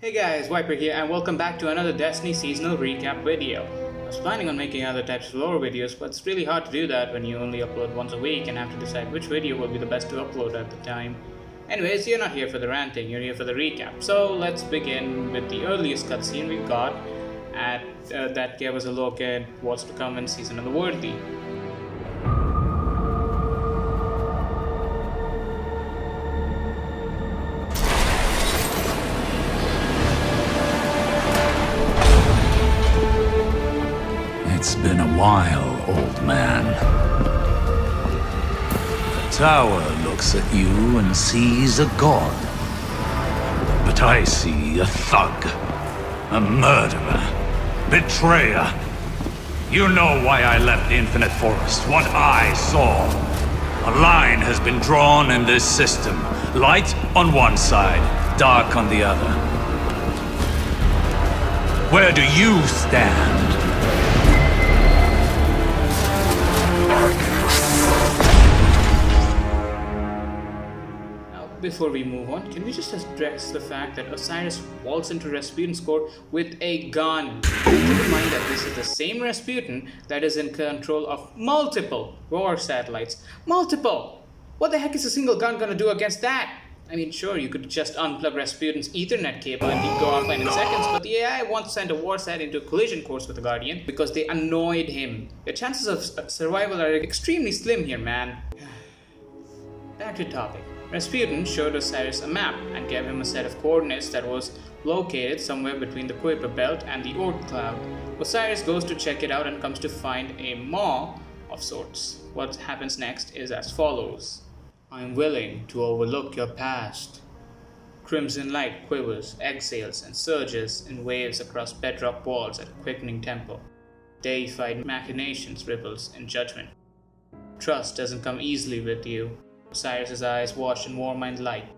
Hey guys, Viper here and welcome back to another Destiny seasonal recap video. I was planning on making other types of lore videos, but it's really hard to do that when you only upload once a week and have to decide which video will be the best to upload at the time. Anyways, you're not here for the ranting, you're here for the recap. So let's begin with the earliest cutscene we got that gave us a look at what's to come in Season of the Worthy. It's been a while, old man. The tower looks at you and sees a god. But I see a thug, a murderer, betrayer. You know why I left the Infinite Forest, what I saw. A line has been drawn in this system. Light on one side, dark on the other. Where do you stand? Before we move on, can we just address the fact that Osiris waltzed into Rasputin's court with a gun? Keep in mind that this is the same Rasputin that is in control of multiple war satellites. Multiple! What the heck is a single gun gonna do against that? I mean, sure, you could just unplug Rasputin's Ethernet cable and he'd go offline in seconds, but the AI once sent a warsat into a collision course with the Guardian because they annoyed him. The chances of survival are extremely slim here, man. Back to topic. Rasputin showed Osiris a map and gave him a set of coordinates that was located somewhere between the Kuiper Belt and the Oort Cloud. Osiris goes to check it out and comes to find a maw of sorts. What happens next is as follows. I am willing to overlook your past. Crimson light quivers, exhales, and surges in waves across bedrock walls at a quickening tempo. Deified machinations ripples in judgment. Trust doesn't come easily with you. Osiris' eyes wash in warm-eyed light.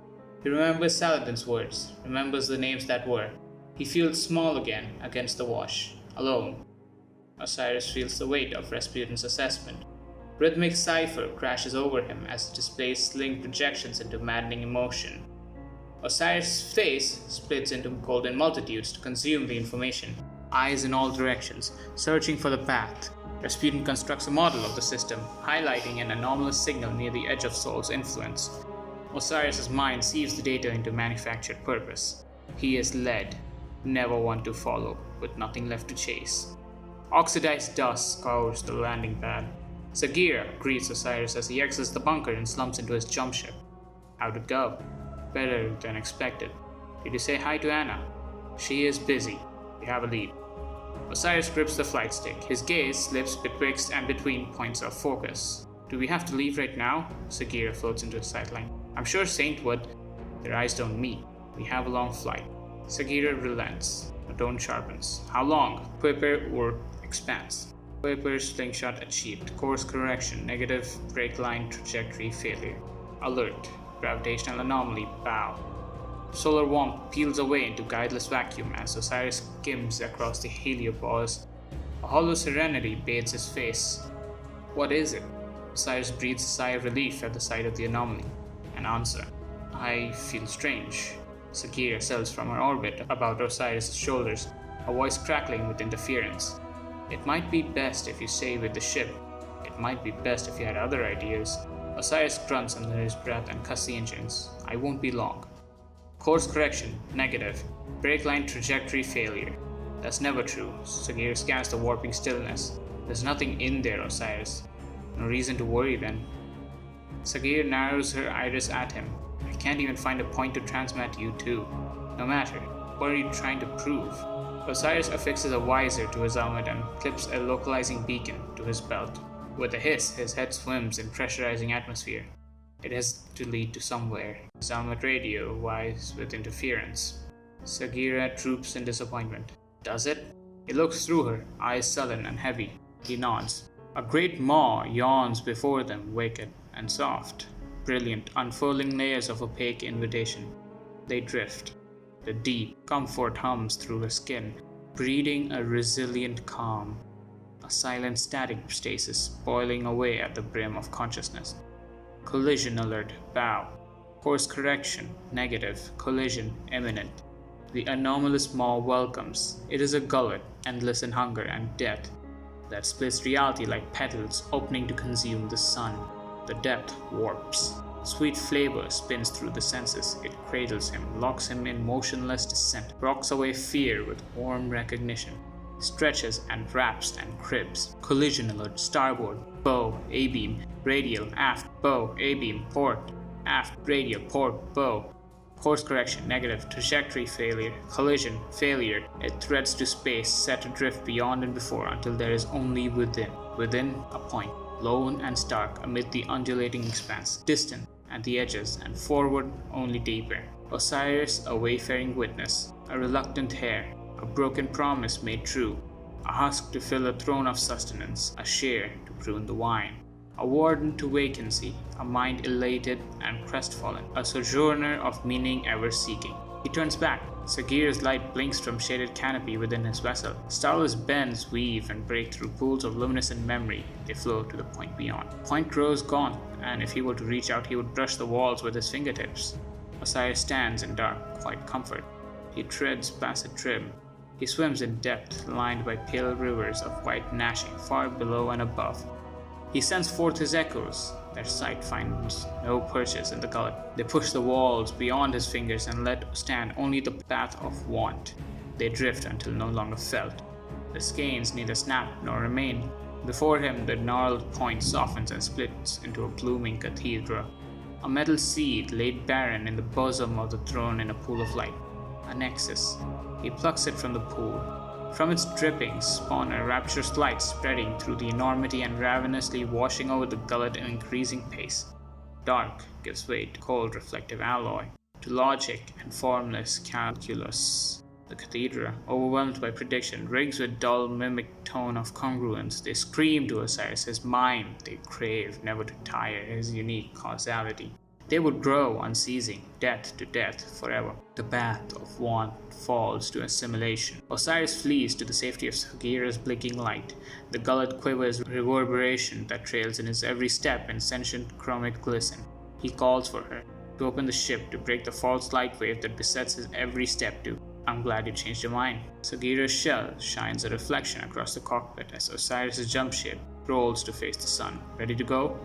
He remembers Saladin's words, remembers the names that were. He feels small again against the wash, alone. Osiris feels the weight of Rasputin's assessment. Rhythmic cipher crashes over him as it displays sling projections into maddening emotion. Osiris' face splits into golden multitudes to consume the information, eyes in all directions, searching for the path. Rasputin constructs a model of the system, highlighting an anomalous signal near the edge of Sol's influence. Osiris' mind sieves the data into manufactured purpose. He is led, never one to follow, with nothing left to chase. Oxidized dust scours the landing pad. Sagira greets Osiris as he exits the bunker and slumps into his jump ship. How'd it go? Better than expected. Did you say hi to Anna? She is busy. We have a lead. Osiris grips the flight stick. His gaze slips betwixt and between points of focus. Do we have to leave right now? Sagira floats into a sideline. I'm sure Saint would. Their eyes don't meet. We have a long flight. Sagira relents. The tone sharpens. How long? Kuiper or expands. Kuiper slingshot achieved. Course correction. Negative break line trajectory failure. Alert. Gravitational anomaly. Bow. Solar warmth peels away into guideless vacuum as Osiris skims across the heliopause. A hollow serenity bathes his face. What is it? Osiris breathes a sigh of relief at the sight of the anomaly. An answer. I feel strange. Sagira sells from her orbit about Osiris' shoulders, a voice crackling with interference. It might be best if you stay with the ship. It might be best if you had other ideas. Osiris grunts under his breath and cuts the engines. I won't be long. Course correction, negative. Break line trajectory failure. That's never true. Sagira scans the warping stillness. There's nothing in there, Osiris. No reason to worry then. Sagira narrows her iris at him. I can't even find a point to transmat you to. No matter. What are you trying to prove? Osiris affixes a visor to his helmet and clips a localizing beacon to his belt. With a hiss, his head swims in pressurizing atmosphere. It has to lead to somewhere. His helmet radio vies with interference. Sagira droops in disappointment. Does it? He looks through her, eyes sullen and heavy. He nods. A great maw yawns before them, wicked and soft. Brilliant, unfurling layers of opaque invitation. They drift. The deep comfort hums through her skin, breeding a resilient calm. A silent static stasis boiling away at the brim of consciousness. Collision alert, bow. Course correction, negative. Collision, imminent. The anomalous maw welcomes. It is a gullet, endless in hunger and death, that splits reality like petals opening to consume the sun. The depth warps. Sweet flavor spins through the senses. It cradles him, locks him in motionless descent, rocks away fear with warm recognition, stretches and wraps and cribs. Collision alert, starboard, bow, A-beam, radial, aft, bow, A-beam, port, aft, radial, port, bow. Course correction, negative, trajectory failure, collision, failure. It threads to space, set adrift beyond and before until there is only within a point, lone and stark amid the undulating expanse, distant at the edges and forward only deeper. Osiris, a wayfaring witness, a reluctant heir, a broken promise made true, a husk to fill a throne of sustenance, a share to prune the wine. A warden to vacancy, a mind elated and crestfallen, a sojourner of meaning ever seeking. He turns back. Sagir's light blinks from shaded canopy within his vessel. Starless bends weave and break through pools of luminescent memory. They flow to the point beyond. Point grows gaunt, and if he were to reach out, he would brush the walls with his fingertips. Osiris stands in dark, quiet comfort. He treads placid trim. He swims in depth, lined by pale rivers of white gnashing far below and above. He sends forth his echoes. Their sight finds no purchase in the gullet. They push the walls beyond his fingers and let stand only the path of want. They drift until no longer felt. The skeins neither snap nor remain. Before him the gnarled point softens and splits into a blooming cathedra. A metal seed laid barren in the bosom of the throne in a pool of light. A nexus. He plucks it from the pool. From its drippings spawn a rapturous light spreading through the enormity and ravenously washing over the gullet in increasing pace. Dark gives way to cold reflective alloy, to logic and formless calculus. The cathedra, overwhelmed by prediction, rings with dull mimic tone of congruence. They scream to Osiris his mind they crave, never to tire his unique causality. They would grow unceasing, death to death, forever. The path of want falls to assimilation. Osiris flees to the safety of Sagira's blinking light. The gullet quivers with reverberation that trails in his every step in sentient chromic glisten. He calls for her, to open the ship, to break the false light wave that besets his every step to. I'm glad you changed your mind. Sagira's shell shines a reflection across the cockpit as Osiris' jump ship rolls to face the sun. Ready to go?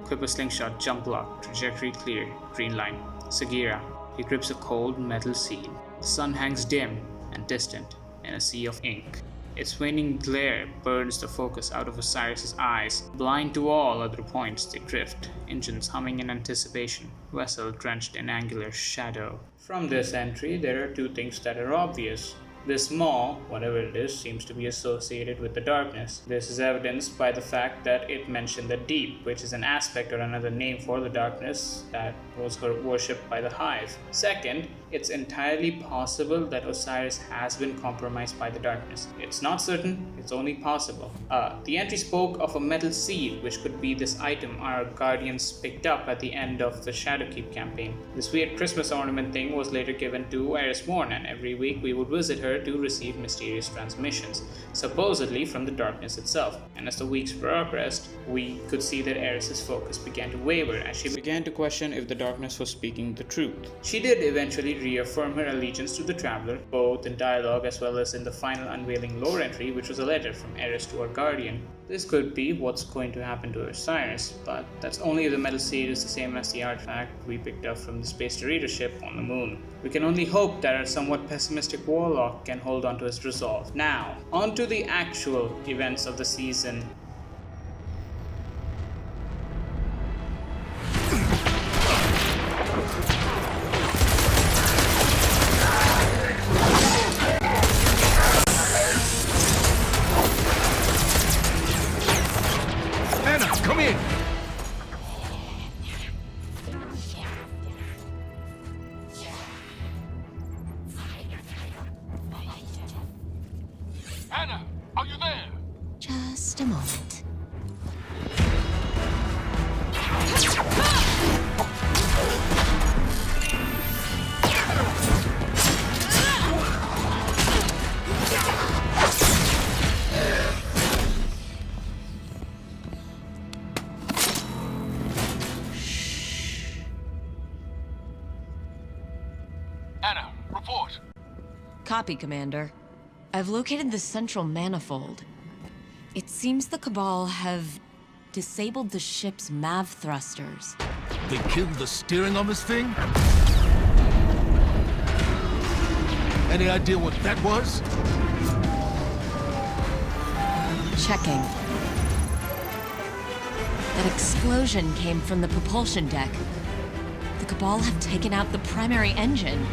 Equip a slingshot, jump lock, trajectory clear, green line. Sagira. He grips a cold metal seed. The sun hangs dim and distant in a sea of ink. Its waning glare burns the focus out of Osiris' eyes. Blind to all other points, they drift, engines humming in anticipation, vessel drenched in angular shadow. From this entry, there are two things that are obvious. This maw, whatever it is, seems to be associated with the darkness. This is evidenced by the fact that it mentioned the deep, which is an aspect or another name for the darkness that was worshipped by the hive. Second, it's entirely possible that Osiris has been compromised by the darkness. It's not certain, it's only possible. The entry spoke of a metal seed, which could be this item our guardians picked up at the end of the Shadowkeep campaign. This weird Christmas ornament thing was later given to Eris Morn, and every week we would visit her to receive mysterious transmissions, supposedly from the darkness itself. And as the weeks progressed, we could see that Eris's focus began to waver as she began to question if the darkness was speaking the truth. She did eventually reaffirm her allegiance to the Traveler, both in dialogue as well as in the final unveiling lore entry, which was a letter from Eris to her guardian. This could be what's going to happen to Osiris, but that's only if the metal seed is the same as the artifact we picked up from the Space Dorito ship on the moon. We can only hope that our somewhat pessimistic warlock can hold on to his resolve. Now, on to the actual events of the season. Come in! Anna, are you there? Just a moment. Anna, report. Copy, Commander. I've located the central manifold. It seems the Cabal have disabled the ship's MAV thrusters. They killed the steering on this thing? Any idea what that was? Checking. That explosion came from the propulsion deck. The Cabal have taken out the primary engine.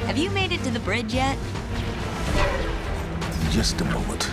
Have you made it to the bridge yet? Just a moment.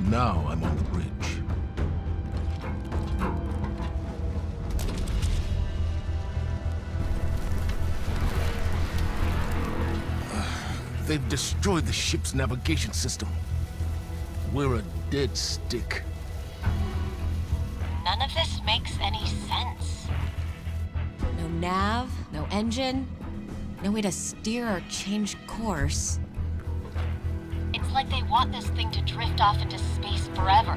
Now I'm on the bridge. They've destroyed the ship's navigation system. We're a dead stick. None of this makes any sense. No nav, no engine, no way to steer or change course. It's like they want this thing to drift off into space forever.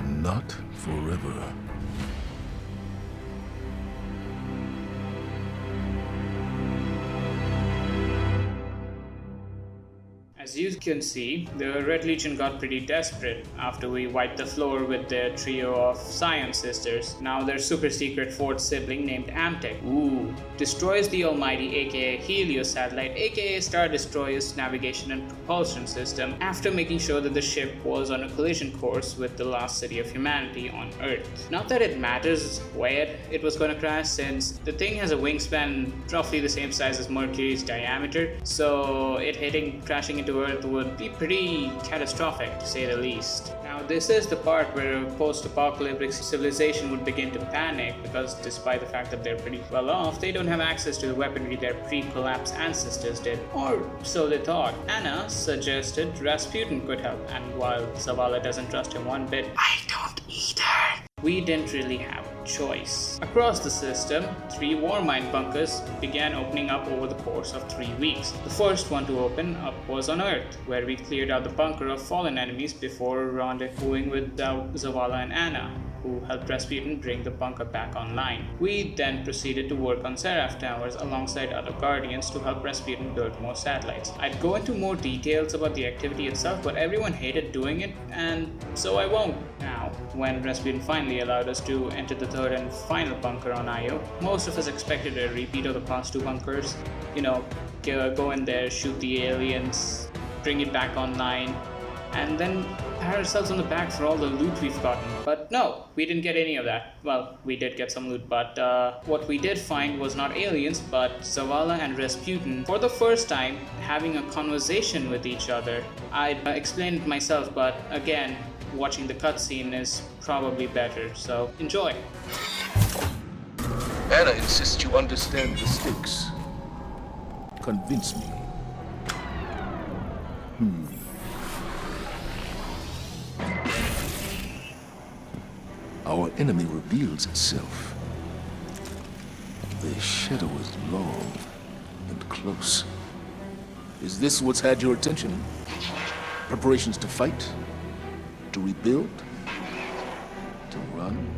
Not forever. As you can see, the Red Legion got pretty desperate after we wiped the floor with their trio of Scion sisters. Now their super secret fourth sibling named Amtech, destroys the Almighty aka Helios satellite aka Star Destroyer's navigation and propulsion system after making sure that the ship was on a collision course with the last city of humanity on Earth. Not that it matters where it was going to crash, since the thing has a wingspan roughly the same size as Mercury's diameter, so it crashing into Earth would be pretty catastrophic to say the least. Now this is the part where a post-apocalyptic civilization would begin to panic, because despite the fact that they're pretty well off, they don't have access to the weaponry their pre-collapse ancestors did, or so they thought. Anna suggested Rasputin could help, and while Zavala doesn't trust him one bit, I don't either. We didn't really have a choice. Across the system, 3 war mine bunkers began opening up over the course of 3 weeks. The first one to open up was on Earth, where we cleared out the bunker of fallen enemies before rendezvousing with Zavala and Anna, who helped Rasputin bring the bunker back online. We then proceeded to work on Seraph Towers alongside other Guardians to help Rasputin build more satellites. I'd go into more details about the activity itself, but everyone hated doing it, and so I won't. Now, when Rasputin finally allowed us to enter the third and final bunker on Io, most of us expected a repeat of the past 2 bunkers. You know, go in there, shoot the aliens, bring it back online, and then pat ourselves on the back for all the loot we've gotten. But no, we didn't get any of that. Well, we did get some loot, but what we did find was not aliens, but Zavala and Rasputin, for the first time, having a conversation with each other. I explained it myself, but again, watching the cutscene is probably better, so enjoy. Anna insists you understand the stakes. Convince me. Our enemy reveals itself. The shadow is long and close. Is this what's had your attention? Preparations to fight? To rebuild? To run?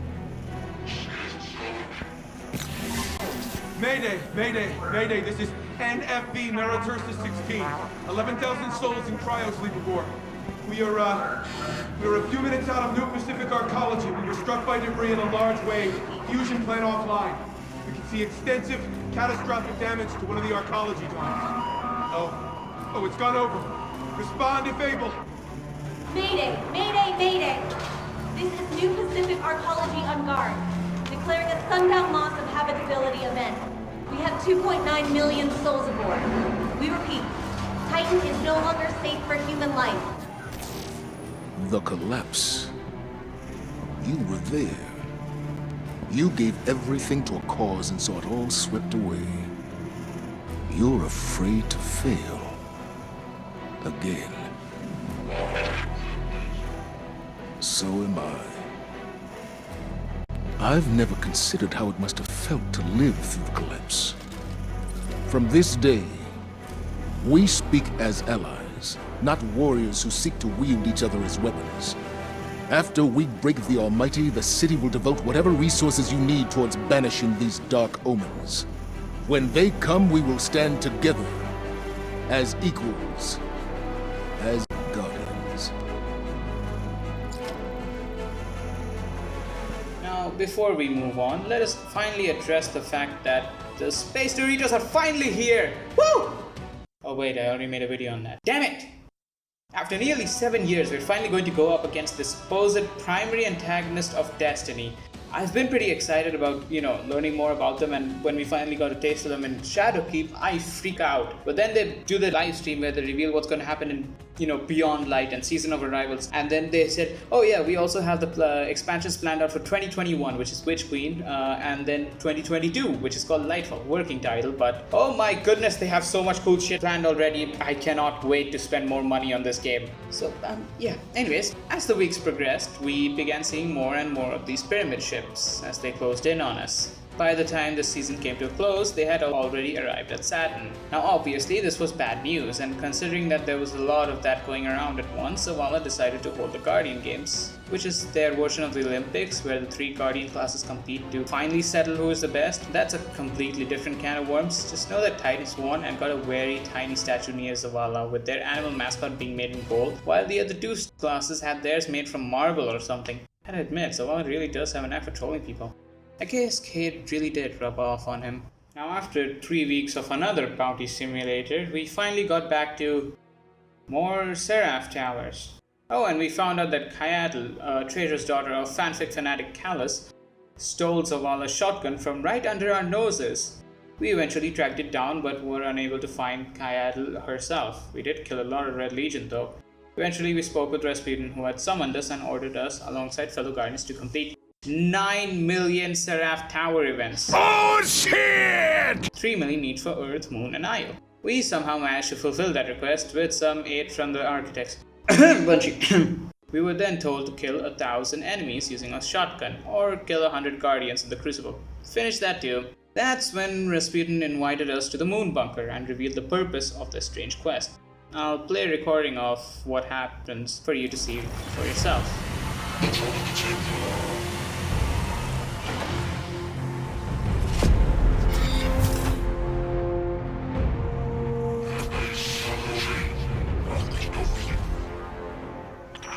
Mayday, Mayday, Mayday, this is NFB Meritursa 16. 11,000 souls in cryosleep aboard. We're a few minutes out of New Pacific Arcology. We were struck by debris in a large wave. Fusion plant offline. We can see extensive, catastrophic damage to one of the Arcology domes. Oh, it's gone over. Respond if able. Mayday! Mayday! Mayday! This is New Pacific Arcology on guard, declaring a sundown loss of habitability event. We have 2.9 million souls aboard. We repeat, Titan is no longer safe for human life. The collapse. You were there. You gave everything to a cause and saw it all swept away. You're afraid to fail. Again. So am I. I've never considered how it must have felt to live through the collapse. From this day, we speak as allies, not warriors who seek to wield each other as weapons. After we break the Almighty, the city will devote whatever resources you need towards banishing these dark omens. When they come, we will stand together, as equals, as guardians. Now, before we move on, let us finally address the fact that the Space Doritos are finally here! Woo! Oh wait, I already made a video on that. Damn it! After nearly 7 years, we're finally going to go up against the supposed primary antagonist of Destiny. I've been pretty excited about, learning more about them, and when we finally got a taste of them in Shadowkeep, I freak out. But then they do the live stream where they reveal what's going to happen in, Beyond Light and Season of Arrivals. And then they said, oh yeah, we also have the expansions planned out for 2021, which is Witch Queen, and then 2022, which is called Lightfall, working title. But oh my goodness, they have so much cool shit planned already. I cannot wait to spend more money on this game. So, yeah. Anyways, as the weeks progressed, we began seeing more and more of these pyramid ships as they closed in on us. By the time the season came to a close, they had already arrived at Saturn. Now obviously this was bad news, and considering that there was a lot of that going around at once, Zavala decided to hold the Guardian Games, which is their version of the Olympics where the 3 Guardian classes compete to finally settle who is the best. That's a completely different can of worms. Just know that Titans won and got a very tiny statue near Zavala with their animal mascot being made in gold, while the other 2 classes had theirs made from marble or something. I gotta admit, Zavala really does have an knack for trolling people. I guess Cade really did rub off on him. Now after 3 weeks of another bounty simulator, we finally got back to more Seraph Towers. Oh, and we found out that Kayatl, Traitor's daughter of fanfic fanatic Callus, stole Zavala's shotgun from right under our noses. We eventually tracked it down but were unable to find Kayatl herself. We did kill a lot of Red Legion though. Eventually we spoke with Rasputin, who had summoned us and ordered us alongside fellow Guardians to complete 9 million Seraph Tower events. Oh shit! 3 million each for Earth, Moon, and Io. We somehow managed to fulfill that request with some aid from the architects. Bunchy. We were then told to kill 1,000 enemies using a shotgun, or kill 100 Guardians in the Crucible. Finished that too. That's when Rasputin invited us to the Moon Bunker and revealed the purpose of this strange quest. I'll play a recording of what happens for you to see for yourself.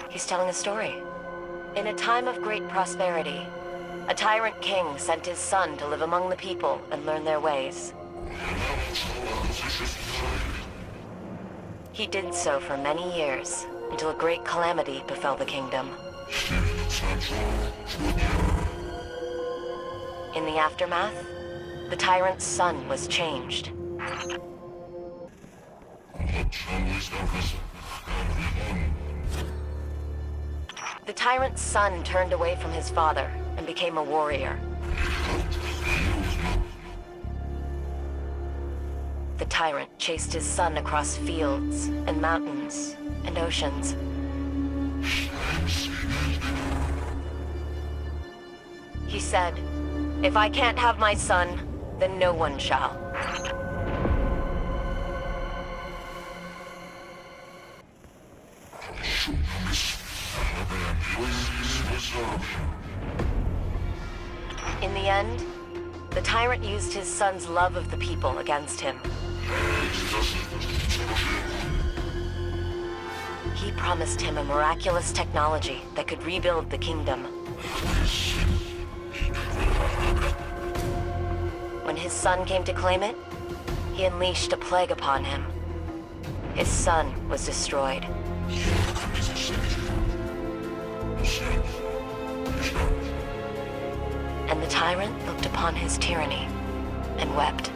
He's telling a story. In a time of great prosperity, a tyrant king sent his son to live among the people and learn their ways. He did so for many years, until a great calamity befell the kingdom. In the aftermath, the tyrant's son was changed. The tyrant's son turned away from his father and became a warrior. The tyrant chased his son across fields and mountains and oceans. He said, "If I can't have my son, then no one shall." In the end, the tyrant used his son's love of the people against him. He promised him a miraculous technology that could rebuild the kingdom. When his son came to claim it, he unleashed a plague upon him. His son was destroyed. And the tyrant looked upon his tyranny and wept.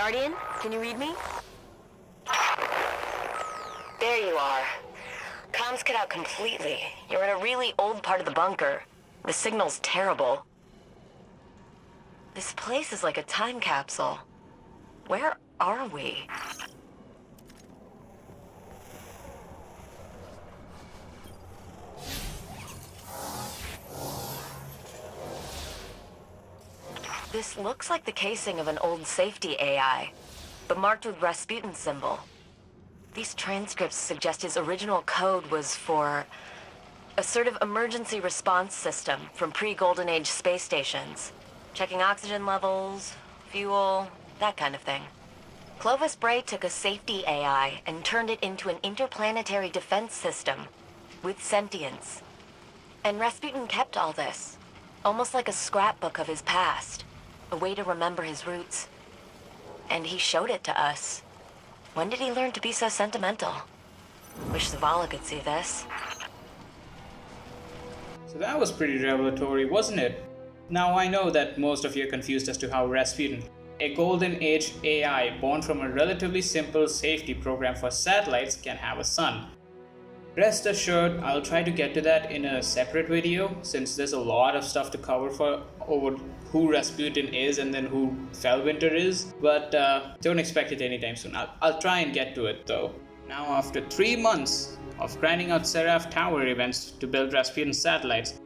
Guardian, can you read me? There you are. Comms cut out completely. You're in a really old part of the bunker. The signal's terrible. This place is like a time capsule. Where are we? This looks like the casing of an old safety AI, but marked with Rasputin's symbol. These transcripts suggest his original code was for a sort of emergency response system from pre-Golden Age space stations. Checking oxygen levels, fuel, that kind of thing. Clovis Bray took a safety AI and turned it into an interplanetary defense system with sentience. And Rasputin kept all this, almost like a scrapbook of his past, a way to remember his roots. And he showed it to us. When did he learn to be so sentimental? Wish Zavala could see this. So that was pretty revelatory, wasn't it? Now I know that most of you are confused as to how Rasputin, a Golden Age AI born from a relatively simple safety program for satellites, can have a son. Rest assured, I'll try to get to that in a separate video, since there's a lot of stuff to cover over who Rasputin is and then who Fellwinter is, but don't expect it anytime soon. I'll try and get to it though. Now after 3 months of grinding out Seraph Tower events to build Rasputin's satellites,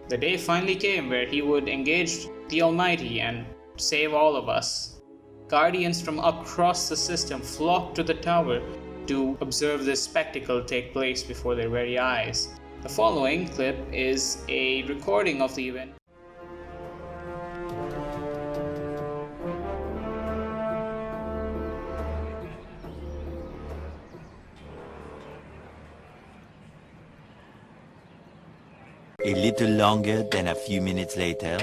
the day finally came where he would engage the Almighty and save all of us. Guardians from across the system flocked to the tower to observe this spectacle take place before their very eyes. The following clip is a recording of the event. A little longer than a few minutes later.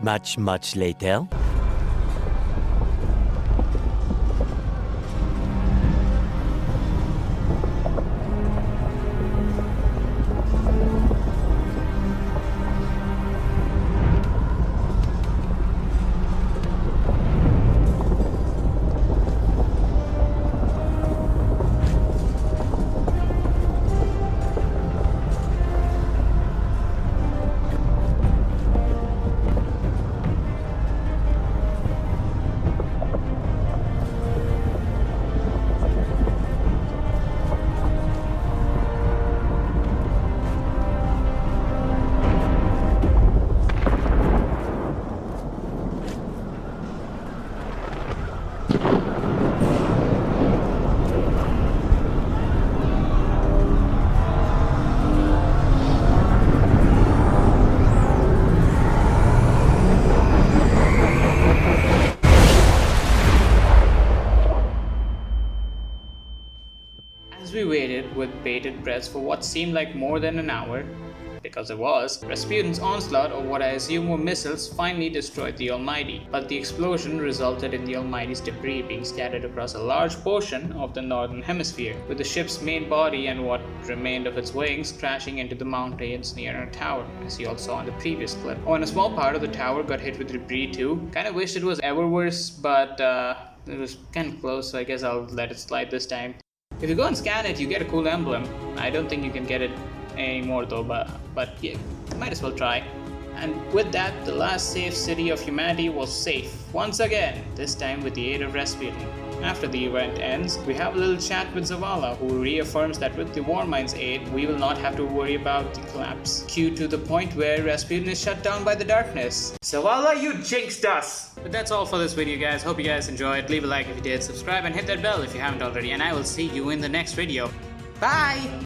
Much later. As we waited with bated breaths for what seemed like more than an hour, because it was, Rasputin's onslaught of what I assume were missiles finally destroyed the Almighty, but the explosion resulted in the Almighty's debris being scattered across a large portion of the northern hemisphere, with the ship's main body and what remained of its wings crashing into the mountains near our tower, as you all saw in the previous clip. Oh, and a small part of the tower got hit with debris too. Kinda wished it was ever worse, but it was kinda close, so I guess I'll let it slide this time. If you go and scan it, you get a cool emblem. I don't think you can get it anymore though, but yeah, might as well try. And with that, the last safe city of humanity was safe once again, this time with the aid of Rasputin. After the event ends, we have a little chat with Zavala, who reaffirms that with the Warmind's aid, we will not have to worry about the collapse. Cue to the point where Rasputin is shut down by the darkness. Zavala, you jinxed us! But that's all for this video, guys. Hope you guys enjoyed. Leave a like if you did, subscribe, and hit that bell if you haven't already, and I will see you in the next video. Bye!